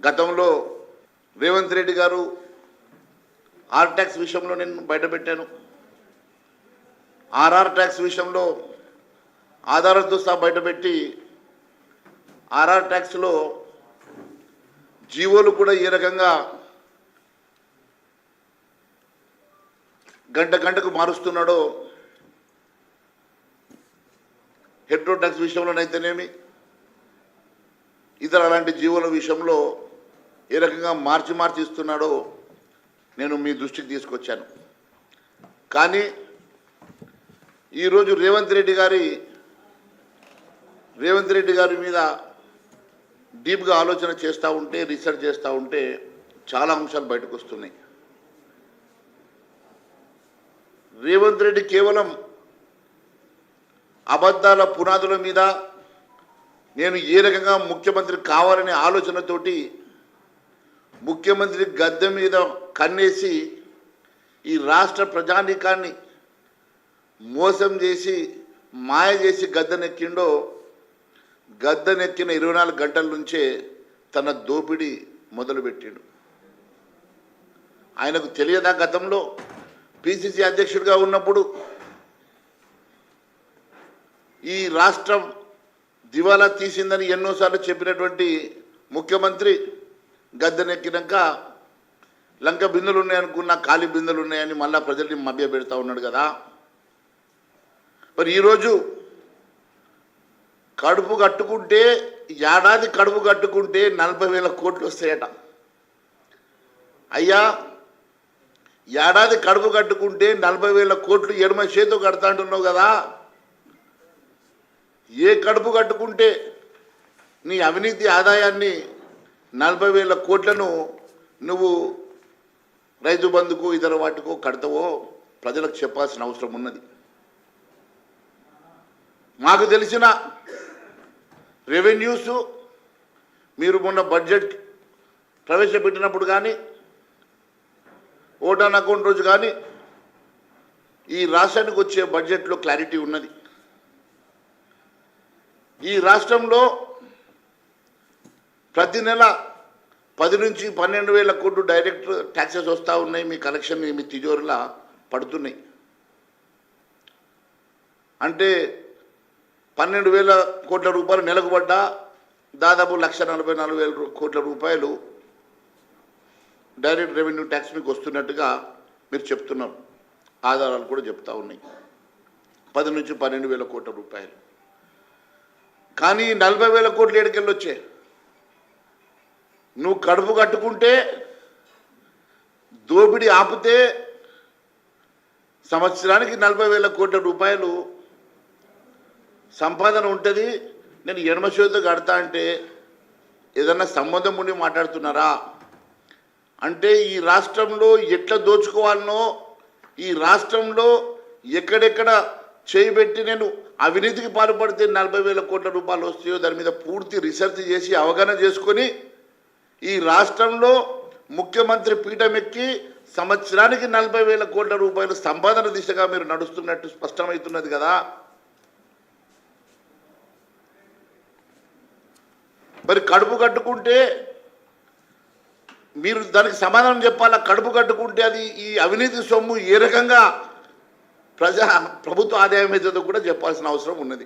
గతంలో రేవంత్ రెడ్డి గారు R tax విషయంలో నేను బయటపెట్టాను. ఆర్ఆర్ ట్యాక్స్ విషయంలో ఆధారాలతో సహా బయటపెట్టి ఆర్ఆర్ ట్యాక్స్లో జీవోలు కూడా ఏ రకంగా గంట గంటకు మారుస్తున్నాడో, హెట్రో ట్యాక్స్ విషయంలోనైతేనేమి ఇతర అలాంటి జీవోల విషయంలో ఏ రకంగా మార్చి ఇస్తున్నాడో నేను మీ దృష్టికి తీసుకొచ్చాను. కానీ ఈరోజు రేవంత్ రెడ్డి గారి మీద డీప్గా ఆలోచన చేస్తూ ఉంటే, రీసెర్చ్ చేస్తూ ఉంటే చాలా అంశాలు బయటకు వస్తున్నాయి. రేవంత్ రెడ్డి కేవలం అబద్ధాల పునాదుల మీద నేను ఏ రకంగా ముఖ్యమంత్రి కావాలనే ఆలోచనతోటి ముఖ్యమంత్రి గద్దె మీద కన్నేసి ఈ రాష్ట్ర ప్రజానీకాన్ని మోసం చేసి మాయ చేసి గద్దెనెక్కిండో, గద్దెనెక్కిన 24 గంటల నుంచే తన దోపిడీ మొదలుపెట్టిండు. ఆయనకు తెలియదా గతంలో పిసిసి అధ్యక్షుడిగా ఉన్నప్పుడు ఈ రాష్ట్రం దివాలా తీసిందని ఎన్నోసార్లు చెప్పినటువంటి ముఖ్యమంత్రి గద్దెనెక్కినాక లంక బిందెలు ఉన్నాయనుకున్న ఖాళీ బిందెలు ఉన్నాయని మళ్ళా ప్రజల్ని మభ్య పెడతా ఉన్నాడు కదా. మరి ఈరోజు కడుపు కట్టుకుంటే, ఏడాది కడుపు కట్టుకుంటే 40,000 కోట్లు వస్తాయట. అయ్యా, ఏడాది కడుపు కట్టుకుంటే 40,000 కోట్లు ఎడమ చేతితో కడతా అంటున్నావు కదా. ఏ కడుపు కట్టుకుంటే నీ అవినీతి ఆదాయాన్ని 40,000 కోట్లను నువ్వు రైతు బంధుకు ఇతర వాటికో కడతావో ప్రజలకు చెప్పాల్సిన అవసరం ఉన్నది. మాకు తెలిసిన రెవెన్యూస్ మీరు మొన్న బడ్జెట్ ప్రవేశపెట్టినప్పుడు కానీ, ఓటాన్ అకౌంట్ రోజు కానీ ఈ రాష్ట్రానికి వచ్చే బడ్జెట్లో క్లారిటీ ఉన్నది. ఈ రాష్ట్రంలో ప్రతి నెల 10 నుంచి 12,000 కోట్లు డైరెక్ట్ ట్యాక్సెస్ వస్తూ ఉన్నాయి. మీ కలెక్షన్ మీ తిజోరులా పడుతున్నాయి. అంటే 12,000 కోట్ల రూపాయలు నెలకు పడ్డా దాదాపు 1,44,000 కోట్ల రూపాయలు డైరెక్ట్ రెవెన్యూ ట్యాక్స్ మీకు వస్తున్నట్టుగా మీరు చెప్తున్నారు. ఆధారాలు కూడా చెప్తా ఉన్నాయి. 10 నుంచి 12,000 కోట్ల రూపాయలు. కానీ 40,000 కోట్లు ఏడుకెళ్ళి వచ్చాయి. నువ్వు కడుపు కట్టుకుంటే, దోపిడీ ఆపితే సంవత్సరానికి 40,000 కోట్ల రూపాయలు సంపాదన ఉంటుంది. నేను ఎడమ చేతితో కడతా అంటే ఏదన్నా సంబంధం ఉండి మాట్లాడుతున్నారా? అంటే ఈ రాష్ట్రంలో ఎట్లా దోచుకోవాలనో, ఈ రాష్ట్రంలో ఎక్కడెక్కడ చేయబెట్టి నేను అవినీతికి పాల్పడితే 40,000 కోట్ల రూపాయలు వస్తాయో దాని మీద పూర్తి రీసెర్చ్ చేసి అవగాహన చేసుకొని ఈ రాష్ట్రంలో ముఖ్యమంత్రి పీఠం ఎక్కి సంవత్సరానికి 40,000 కోట్ల రూపాయలు సంపాదన దిశగా మీరు నడుస్తున్నట్టు స్పష్టమవుతున్నది కదా. మరి కడుపు కట్టుకుంటే మీరు దానికి సమాధానం చెప్పాలా. కడుపు కట్టుకుంటే అది ఈ అవినీతి సొమ్ము ఏ రకంగా ప్రభుత్వ ఆదాయం ఏదో కూడా చెప్పాల్సిన అవసరం ఉన్నది.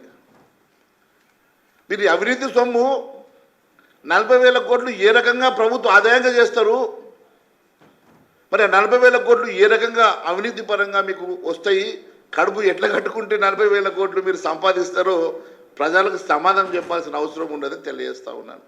మీరు అవినీతి సొమ్ము 40,000 కోట్లు ఏ రకంగా ప్రభుత్వ ఆదాయంగా చేస్తారు? మరి 40,000 కోట్లు ఏ రకంగా అవినీతి పరంగా మీకు వస్తాయి? కడుపు ఎట్లా కట్టుకుంటే 40,000 కోట్లు మీరు సంపాదిస్తారో ప్రజలకు సమాధానం చెప్పాల్సిన అవసరం ఉండదని తెలియజేస్తా ఉన్నాను.